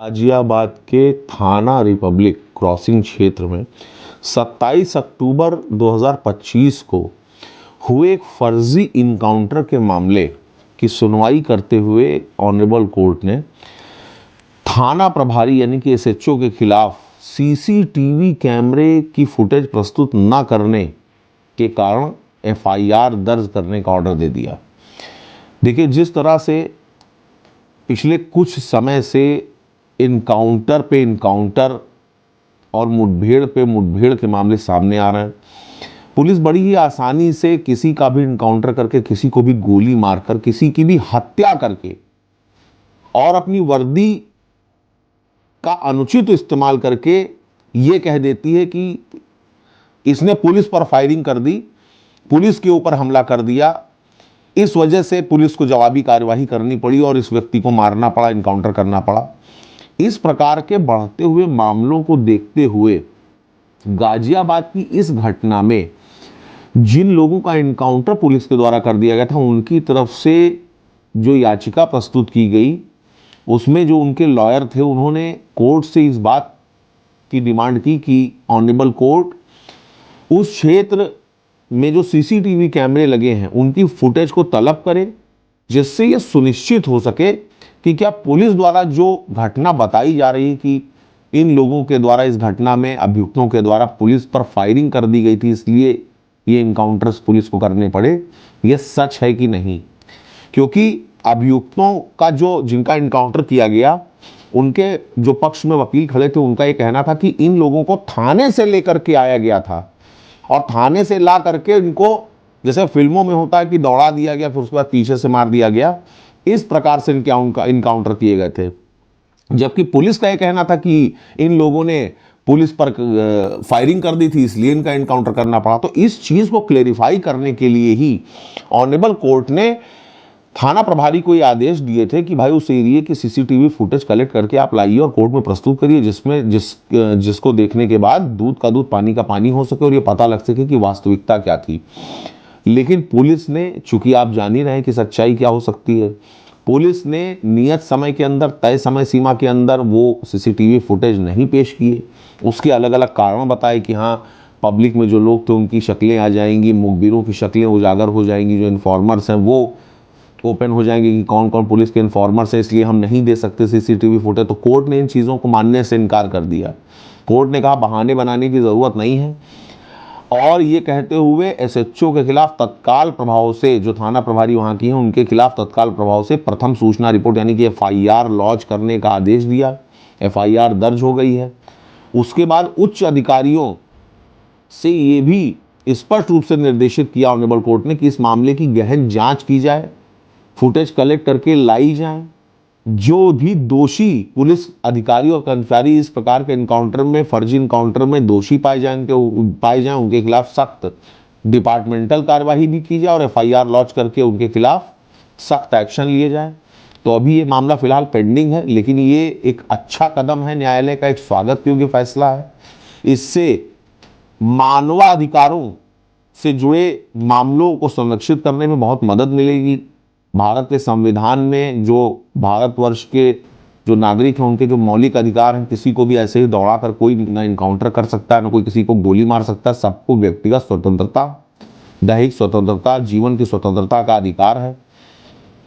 गाजियाबाद के थाना Republic crossing क्षेत्र में 27 अक्टूबर 2025 को हुए एक फर्जी इनकाउंटर के मामले की सुनवाई करते हुए ऑनरेबल कोर्ट ने थाना प्रभारी यानी कि एसएचओ के खिलाफ सीसीटीवी कैमरे की फुटेज प्रस्तुत न करने के कारण एफआईआर दर्ज करने का ऑर्डर दे दिया। देखिए, जिस तरह से पिछले कुछ समय से इनकाउंटर पे इनकाउंटर और मुठभेड़ पे मुठभेड़ के मामले सामने आ रहे हैं, पुलिस बड़ी ही आसानी से किसी का भी इनकाउंटर करके, किसी को भी गोली मारकर, किसी की भी हत्या करके और अपनी वर्दी का अनुचित इस्तेमाल करके ये कह देती है कि इसने पुलिस पर फायरिंग कर दी, पुलिस के ऊपर हमला कर दिया, इस वजह से पुलिस को जवाबी कार्यवाही करनी पड़ी और इस व्यक्ति को मारना पड़ा, इनकाउंटर करना पड़ा। इस प्रकार के बढ़ते हुए मामलों को देखते हुए गाजियाबाद की इस घटना में जिन लोगों का इनकाउंटर पुलिस के द्वारा कर दिया गया था, उनकी तरफ से जो याचिका प्रस्तुत की गई, उसमें जो उनके लॉयर थे, उन्होंने कोर्ट से इस बात की डिमांड की कि ऑनरेबल कोर्ट उस क्षेत्र में जो सीसीटीवी कैमरे लगे हैं उनकी फुटेज को तलब करे, जिससे यह सुनिश्चित हो सके कि क्या पुलिस द्वारा जो घटना बताई जा रही है कि इन लोगों के द्वारा, इस घटना में अभियुक्तों के द्वारा पुलिस पर फायरिंग कर दी गई थी, इसलिए ये इनकाउंटर्स पुलिस को करने पड़े, यह सच है कि नहीं। क्योंकि अभियुक्तों का जिनका इनकाउंटर किया गया, उनके जो पक्ष में वकील खड़े थे, उनका ये कहना था कि इन लोगों को थाने से लेकर के आया गया था और थाने से ला करके इनको, जैसे फिल्मों में होता है कि दौड़ा दिया गया, फिर उसके बाद पीछे से मार दिया गया, इस प्रकार से उनका इनकाउंटर किए गए थे। जबकि पुलिस का यह कहना था कि इन लोगों ने पुलिस पर फायरिंग कर दी थी, इसलिए इनका इनकाउंटर करना पड़ा। तो इस चीज को क्लेरिफाई करने के लिए ही ऑनरेबल कोर्ट ने थाना प्रभारी को ये आदेश दिए थे कि भाई उस एरिया की सीसीटीवी फुटेज कलेक्ट करके आप लाइए और कोर्ट में प्रस्तुत करिए, जिसको देखने के बाद दूध का दूध, पानी का पानी हो सके और ये पता लग सके कि वास्तविकता क्या थी। लेकिन पुलिस ने, चूंकि आप जान ही रहे हैं कि सच्चाई क्या हो सकती है, पुलिस ने नियत समय के अंदर, तय समय सीमा के अंदर वो सीसीटीवी फुटेज नहीं पेश किए। उसके अलग अलग कारण बताए कि हाँ, पब्लिक में जो लोग थे उनकी शक्लें आ जाएंगी, मुखबिरों की शक्लें उजागर हो जाएंगी, जो इन्फॉर्मर्स हैं वो ओपन हो जाएंगे कि कौन कौन पुलिस के इन्फॉर्मर्स हैं, इसलिए हम नहीं दे सकते सीसीटीवी फुटेज। तो कोर्ट ने इन चीज़ों को मानने से इनकार कर दिया। कोर्ट ने कहा बहाने बनाने की ज़रूरत नहीं है, और ये कहते हुए एसएचओ के खिलाफ तत्काल प्रभाव से, जो थाना प्रभारी वहाँ की हैं, उनके खिलाफ तत्काल प्रभाव से प्रथम सूचना रिपोर्ट यानी कि एफआईआर लॉन्च करने का आदेश दिया। एफआईआर दर्ज हो गई है। उसके बाद उच्च अधिकारियों से ये भी स्पष्ट रूप से निर्देशित किया ऑनरेबल कोर्ट ने कि इस मामले की गहन जांच की जाए, फुटेज कलेक्ट करके लाई जाए, जो भी दोषी पुलिस अधिकारी और कर्मचारी इस प्रकार के इनकाउंटर में, फर्जी इनकाउंटर में दोषी पाए जाएं, उनके खिलाफ सख्त डिपार्टमेंटल कार्यवाही भी की जाए और एफआईआर लॉन्च करके उनके खिलाफ सख्त एक्शन लिए जाए। तो अभी ये मामला फिलहाल पेंडिंग है, लेकिन ये एक अच्छा कदम है, न्यायालय का एक स्वागत योग्य फैसला है। इससे मानवाधिकारों से जुड़े मामलों को संरक्षित करने में बहुत मदद मिलेगी। भारत के संविधान में जो भारतवर्ष के जो नागरिक हैं, उनके जो मौलिक अधिकार हैं, किसी को भी ऐसे ही दौड़ा कर कोई ना इनकाउंटर कर सकता है, ना कोई किसी को गोली मार सकता है। सबको व्यक्तिगत स्वतंत्रता, दैहिक स्वतंत्रता, जीवन की स्वतंत्रता का अधिकार है।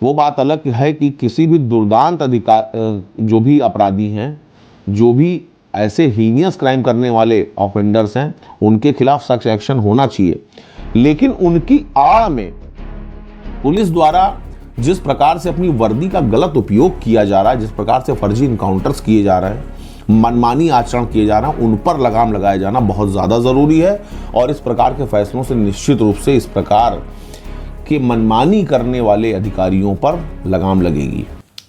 वो बात अलग है कि किसी भी दुर्दांत अधिकार, जो भी अपराधी हैं, जो भी ऐसे हीनियस क्राइम करने वाले ऑफेंडर्स हैं, उनके खिलाफ सख्त एक्शन होना चाहिए। लेकिन उनकी आड़ में पुलिस द्वारा जिस प्रकार से अपनी वर्दी का गलत उपयोग किया जा रहा है, जिस प्रकार से फर्जी इनकाउंटर्स किए जा रहे हैं, मनमानी आचरण किए जा रहे हैं, उन पर लगाम लगाया जाना बहुत ज़्यादा ज़रूरी है। और इस प्रकार के फैसलों से निश्चित रूप से इस प्रकार के मनमानी करने वाले अधिकारियों पर लगाम लगेगी।